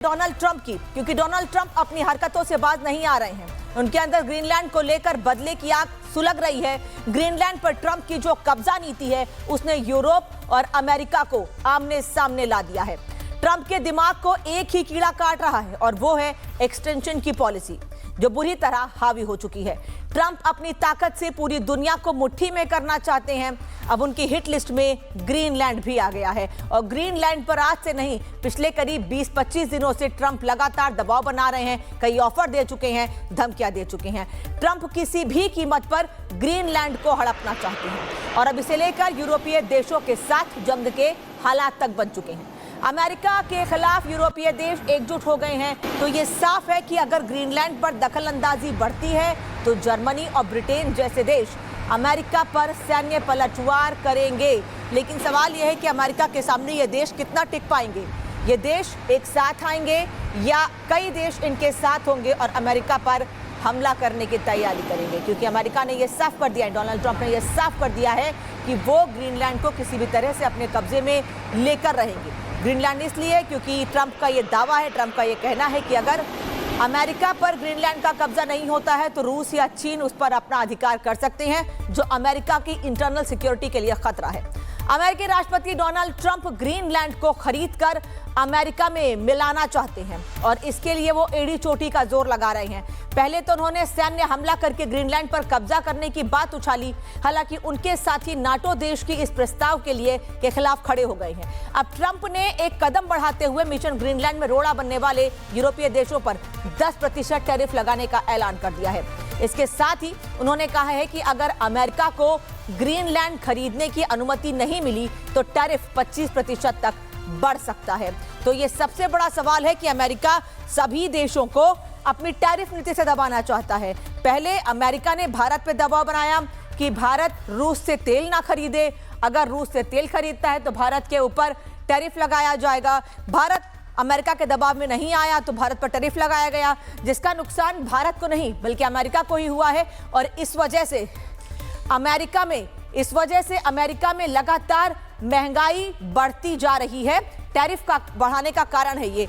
Donald Trump की, क्योंकि Donald Trump अपनी हरकतों से बाज नहीं आ रहे हैं। उनके अंदर ग्रीनलैंड को लेकर बदले की आग सुलग रही है। ग्रीनलैंड पर ट्रंप की जो कब्जा नीति है उसने यूरोप और अमेरिका को आमने सामने ला दिया है। ट्रंप के दिमाग को एक ही कीड़ा काट रहा है और वो है एक्सटेंशन की पॉलिसी, जो बुरी तरह हावी हो चुकी है। ट्रंप अपनी ताकत से पूरी दुनिया को मुट्ठी में करना चाहते हैं। अब उनकी हिट लिस्ट में ग्रीनलैंड भी आ गया है और ग्रीनलैंड पर आज से नहीं, पिछले करीब 20-25 दिनों से ट्रंप लगातार दबाव बना रहे हैं। कई ऑफर दे चुके हैं, धमकियां दे चुके हैं। ट्रंप किसी भी कीमत पर ग्रीनलैंड को हड़पना चाहते हैं और अब इसे लेकर यूरोपीय देशों के साथ जंग के हालात तक बन चुके हैं। अमेरिका के खिलाफ यूरोपीय देश एकजुट हो गए हैं। तो ये साफ है कि अगर ग्रीनलैंड पर दखलंदाजी बढ़ती है तो जर्मनी और ब्रिटेन जैसे देश अमेरिका पर सैन्य पलटवार करेंगे। लेकिन सवाल यह है कि अमेरिका के सामने ये देश कितना टिक पाएंगे। ये देश एक साथ आएंगे या कई देश इनके साथ होंगे और अमेरिका पर हमला करने की तैयारी करेंगे, क्योंकि अमेरिका ने यह साफ कर दिया है, डोनाल्ड ट्रंप ने यह साफ कर दिया है कि वो ग्रीनलैंड को किसी भी तरह से अपने कब्जे में लेकर रहेंगे। ग्रीनलैंड इसलिए क्योंकि ट्रंप का ये दावा है, ट्रंप का ये कहना है कि अगर अमेरिका पर ग्रीनलैंड का कब्जा नहीं होता है तो रूस या चीन उस पर अपना अधिकार कर सकते हैं, जो अमेरिका की इंटरनल सिक्योरिटी के लिए खतरा है। अमेरिकी राष्ट्रपति डोनाल्ड ट्रंप ग्रीनलैंड को खरीदकर अमेरिका में मिलाना चाहते हैं और इसके लिए वो एड़ी चोटी का जोर लगा रहे हैं। पहले तो उन्होंने सैन्य हमला करके ग्रीनलैंड पर कब्जा करने की बात उछाली, हालांकि उनके साथी नाटो देश की इस प्रस्ताव के खिलाफ खड़े हो गए हैं। अब ट्रंप ने एक कदम बढ़ाते हुए मिशन ग्रीनलैंड में रोड़ा बनने वाले यूरोपीय देशों पर 10% टैरिफ लगाने का ऐलान कर दिया है। इसके साथ ही उन्होंने कहा है कि अगर अमेरिका को ग्रीनलैंड खरीदने की अनुमति नहीं मिली तो टैरिफ 25% तक बढ़ सकता है। तो ये सबसे बड़ा सवाल है कि अमेरिका सभी देशों को अपनी टैरिफ नीति से दबाना चाहता है। पहले अमेरिका ने भारत पे दबाव बनाया कि भारत रूस से तेल ना खरीदे, अगर रूस से तेल खरीदता है तो भारत के ऊपर टैरिफ लगाया जाएगा। भारत अमेरिका के दबाव में नहीं आया तो भारत पर टैरिफ लगाया गया, जिसका नुकसान भारत को नहीं बल्कि अमेरिका को ही हुआ है। और इस वजह से अमेरिका में लगातार महंगाई बढ़ती जा रही है। टैरिफ का बढ़ाने का कारण है ये।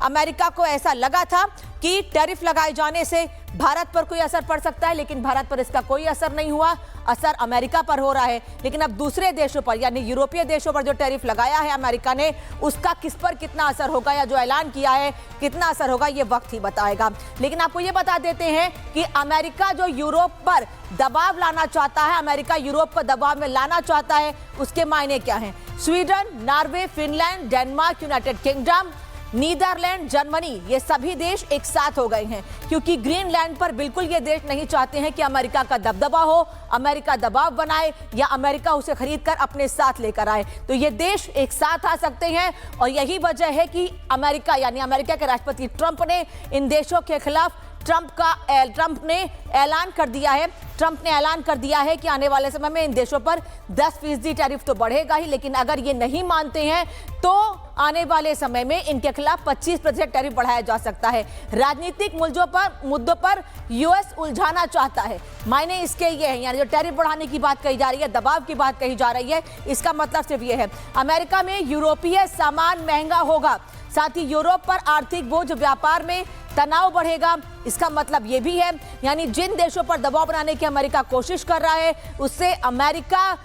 अमेरिका को ऐसा लगा था कि टैरिफ लगाए जाने से भारत पर कोई असर पड़ सकता है, लेकिन भारत पर इसका कोई असर नहीं हुआ। असर अमेरिका पर हो रहा है। लेकिन अब दूसरे देशों पर यानी यूरोपीय देशों पर जो टैरिफ लगाया है अमेरिका ने, उसका किस पर कितना असर होगा या जो ऐलान किया है कितना असर होगा ये वक्त ही बताएगा। लेकिन आपको ये बता देते हैं कि अमेरिका जो यूरोप पर दबाव लाना चाहता है, अमेरिका यूरोप को दबाव में लाना चाहता है, उसके मायने क्या हैं। Sweden, Norway, Finland, Denmark, United Kingdom, Netherland, Germany, ये सभी देश एक साथ हो गए हैं, क्योंकि ग्रीनलैंड पर बिल्कुल ये देश नहीं चाहते हैं कि अमेरिका का दबदबा हो, अमेरिका दबाव बनाए या अमेरिका उसे खरीदकर अपने साथ लेकर आए। तो ये देश एक साथ आ सकते हैं और यही वजह है कि अमेरिका यानी अमेरिका के राष्ट्रपति ट्रंप ने इन देशों के खिलाफ ट्रंप ने ऐलान कर दिया है कि आने वाले समय में इन देशों पर 10% टैरिफ तो बढ़ेगा ही, लेकिन अगर ये नहीं मानते हैं तो आने वाले समय में इनके खिलाफ 25% टैरिफ बढ़ाया जा सकता है। राजनीतिक मुद्दों पर यूएस उलझाना चाहता है। मायने इसके ये हैं, यानी जो टैरिफ बढ़ाने की बात कही जा रही है, दबाव की बात कही जा रही है, इसका मतलब सिर्फ ये है अमेरिका में यूरोपीय सामान महंगा होगा, साथ ही यूरोप पर आर्थिक बोझ, व्यापार में तनाव बढ़ेगा। इसका मतलब यह भी है यानी जिन देशों पर दबाव बनाने की अमेरिका कोशिश कर रहा है उससे अमेरिका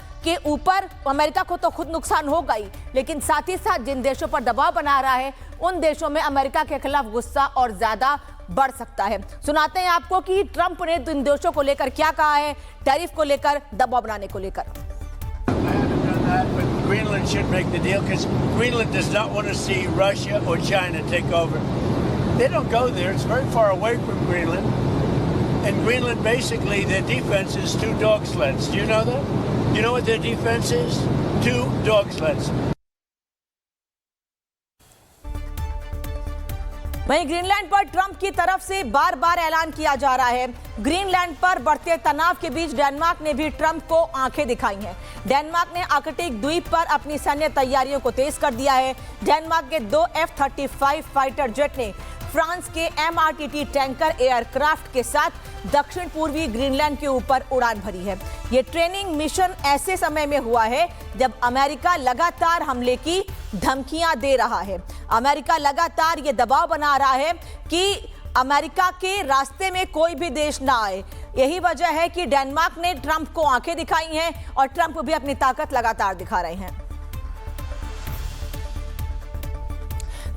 को तो खुद नुकसान होगा ही, लेकिन साथ ही साथ जिन देशों पर दबाव बना रहा है उन देशों में अमेरिका के खिलाफ गुस्सा और ज्यादा बढ़ सकता है। सुनाते हैं आपको कि ट्रंप ने इन देशों को लेकर क्या कहा है, टैरिफ को लेकर, दबाव बनाने को लेकर। Greenland should make the deal because Greenland does not want to see Russia or China take over. They don't go there. It's very far away from Greenland. And Greenland, basically, their defense is 2 dog sleds. Do you know that? You know what their defense is? 2 dog sleds. वहीं Greenland पर Trump की तरफ से बार बार ऐलान किया जा रहा है। ग्रीनलैंड पर बढ़ते तनाव के बीच डेनमार्क ने भी ट्रंप को आंखें दिखाई हैं। डेनमार्क ने आर्कटिक द्वीप पर अपनी सैन्य तैयारियों को तेज कर दिया है। डेनमार्क के 2 F-35 फाइटर जेट ने फ्रांस के MRTT टैंकर एयरक्राफ्ट के साथ दक्षिण पूर्वी ग्रीनलैंड के ऊपर उड़ान भरी है। यह ट्रेनिंग मिशन ऐसे समय में हुआ है जब अमेरिका लगातार हमले की धमकियां दे रहा है। अमेरिका लगातार यह दबाव बना रहा है कि अमेरिका के रास्ते में कोई भी देश ना आए। यही वजह है कि डेनमार्क ने ट्रंप को आंखें दिखाई हैं और ट्रंप भी अपनी ताकत लगातार दिखा रहे हैं।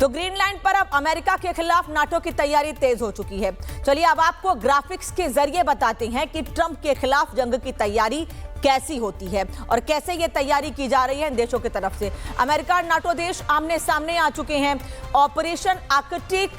तो ग्रीनलैंड पर अब अमेरिका के खिलाफ नाटो की तैयारी तेज हो चुकी है। चलिए अब आपको ग्राफिक्स के जरिए बताते हैं कि ट्रंप के खिलाफ जंग की तैयारी कैसी होती है और कैसे ये तैयारी की जा रही है इन देशों की तरफ से। अमेरिका और नाटो देश आमने सामने आ चुके हैं। ऑपरेशन आर्कटिक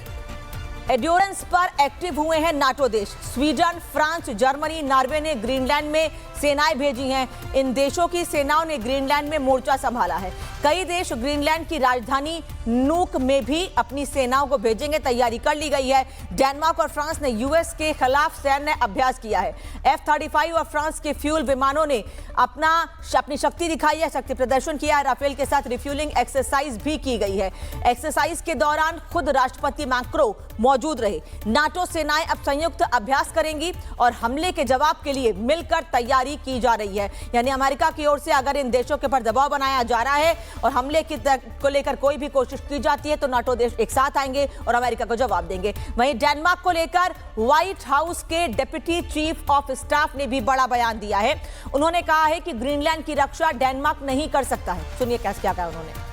एंड्योरेंस पर एक्टिव हुए हैं नाटो देश। स्वीडन, फ्रांस, जर्मनी, नॉर्वे ने ग्रीनलैंड में सेनाएं भेजी हैं। इन देशों की सेनाओं ने ग्रीनलैंड में मोर्चा संभाला है। कई देश ग्रीनलैंड की राजधानी नूक में भी अपनी सेनाओं को भेजेंगे, तैयारी कर ली गई है। डेनमार्क और फ्रांस ने यूएस के खिलाफ सैन्य अभ्यास किया है। F-35 और फ्रांस के फ्यूल विमानों ने अपनी शक्ति दिखाई है, शक्ति प्रदर्शन किया है। राफेल के साथ रिफ्यूलिंग एक्सरसाइज भी की गई है। एक्सरसाइज के दौरान खुद राष्ट्रपति मैक्रो मौजूद रहे। नाटो सेनाएं अब संयुक्त अभ्यास करेंगी और हमले के जवाब के लिए मिलकर तैयारी की जा रही है। यानी अमेरिका की ओर से अगर इन देशों के ऊपर दबाव बनाया जा रहा है और हमले को लेकर कोई भी कोशिश की जाती है तो नाटो देश एक साथ आएंगे और अमेरिका को जवाब देंगे। वहीं डेनमार्क को लेकर व्हाइट हाउस के डिप्टी चीफ ऑफ स्टाफ ने भी बड़ा बयान दिया है। उन्होंने कहा है कि ग्रीनलैंड की रक्षा डेनमार्क नहीं कर सकता है। सुनिए क्या कहा उन्होंने।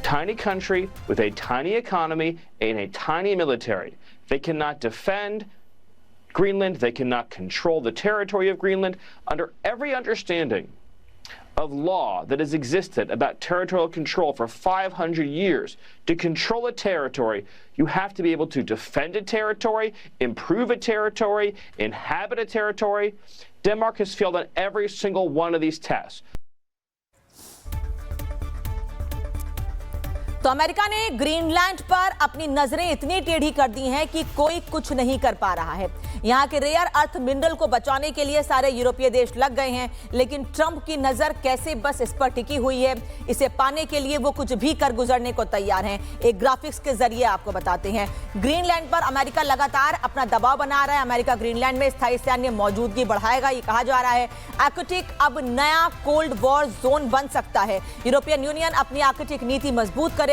Tiny country with a tiny economy and a tiny military. They cannot defend Greenland. They cannot control the territory of Greenland. Under every understanding of law that has existed about territorial control for 500 years, to control a territory, you have to be able to defend a territory, improve a territory, inhabit a territory. Denmark has failed on every single one of these tests. तो America ने Greenland पर अपनी नजरें इतनी टेढ़ी कर दी हैं कि कोई कुछ नहीं कर पा रहा है। यहां के रेयर अर्थ मिनरल को बचाने के लिए सारे यूरोपीय देश लग गए हैं, लेकिन ट्रंप की नजर कैसे बस इस पर टिकी हुई है। इसे पाने के लिए वो कुछ भी कर गुजरने को तैयार हैं। एक ग्राफिक्स के जरिए आपको बताते हैं। ग्रीनलैंड पर अमेरिका लगातार अपना दबाव बना रहा है। अमेरिका ग्रीनलैंड में स्थायी सैन्य मौजूदगी बढ़ाएगा, ये कहा जा रहा है। आर्कटिक अब नया कोल्ड वॉर जोन बन सकता है। यूरोपियन यूनियन अपनी आर्कटिक नीति मजबूत करेगा।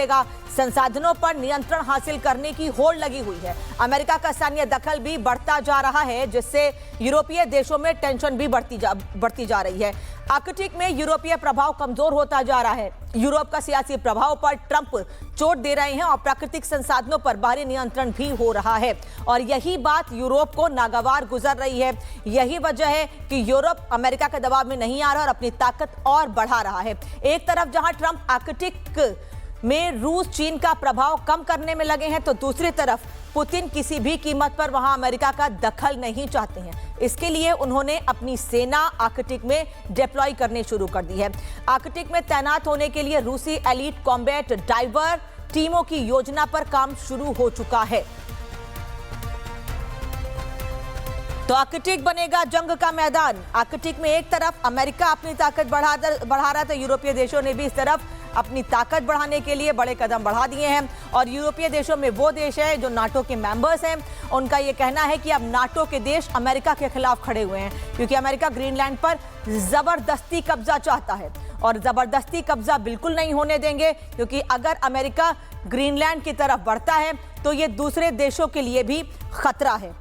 संसाधनों पर नियंत्रण हासिल करने की होड़ लगी हुई है। अमेरिका का सैन्य दखल भी बढ़ता जा रहा है, जिससे यूरोपीय देशों में टेंशन भी बढ़ती जा रही है। आर्कटिक में यूरोपीय प्रभाव कमजोर होता जा रहा है। यूरोप का सियासी प्रभाव पर ट्रंप चोट दे रहे हैं और प्राकृतिक संसाधनों पर बाहरी नियंत्रण भी हो रहा है। और यही बात यूरोप को नागवार गुजर रही है। यही वजह है कि यूरोप अमेरिका के दबाव में नहीं आ रहा और अपनी ताकत और बढ़ा रहा है। एक तरफ जहां ट्रंप आर्कटिक में रूस चीन का प्रभाव कम करने में लगे हैं, तो दूसरी तरफ पुतिन किसी भी कीमत पर वहां अमेरिका का दखल नहीं चाहते हैं। इसके लिए उन्होंने अपनी सेना आर्कटिक में डिप्लॉय करनी शुरू कर दी है। आर्कटिक में तैनात होने के लिए रूसी एलीट कॉम्बैट डाइवर टीमों की योजना पर काम शुरू हो चुका है। तो आर्कटिक बनेगा जंग का मैदान। आर्कटिक में एक तरफ अमेरिका अपनी ताकत बढ़ा रहा था, यूरोपीय देशों ने भी इस तरफ अपनी ताकत बढ़ाने के लिए बड़े कदम बढ़ा दिए हैं। और यूरोपीय देशों में वो देश है जो नाटो के मेंबर्स हैं, उनका ये कहना है कि अब नाटो के देश अमेरिका के खिलाफ खड़े हुए हैं, क्योंकि अमेरिका ग्रीनलैंड पर जबरदस्ती कब्जा चाहता है और जबरदस्ती कब्जा बिल्कुल नहीं होने देंगे, क्योंकि अगर अमेरिका ग्रीनलैंड की तरफ बढ़ता है तो ये दूसरे देशों के लिए भी खतरा है।